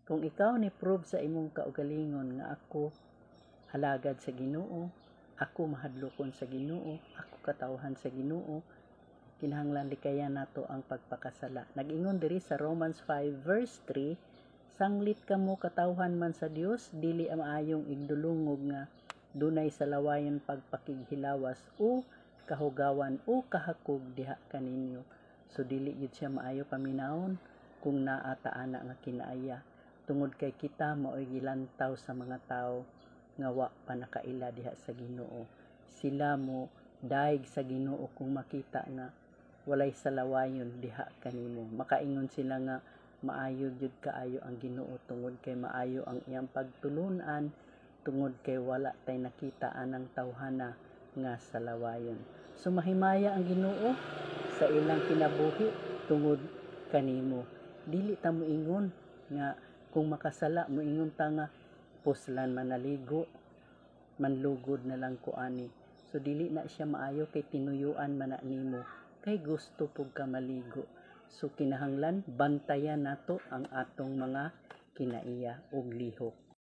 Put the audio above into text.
Kung ikaw ni prove sa imong kaugalingon nga ako halagad sa Ginoo, ako mahadlokon sa Ginoo, ako katawhan sa Ginoo, kinahanglan likayan nato ang pagpakasala. Nag-ingon diri sa Romans 5 verse 3, sanglit kamo katawhan man sa Dios, dili maayong igdulungog nga dunay salawayon pagpakighilawas o kahugawan o kahakog diha kaninyo. So dili gid siya maayo paminawon kung naa ta ana nga kinaaya. Tungod kay kita mao'y gilantaw sa mga tao nga wa pa nakaila diha sa Ginoo. Sila mo daig sa Ginoo kung makita nga walay salawayon diha kanimo. Makaingon sila nga maayo jud kaayo ang Ginoo tungod kay maayo ang iyang pagtulun-an, tungod kay wala tay nakita anang tawhana nga salawayon. So mahimaya ang Ginoo sa ilang kinabuhi tungod kanimo. Dili ta moingon nga kung makasala moingon ta nga puslan manaligo manlugod na lang ko ani. So dili na siya maayo kay tinuyuan man na nimo kay gusto pug ka maligo. So kinahanglan bantayan nato ang atong mga kinaiya ug lihok.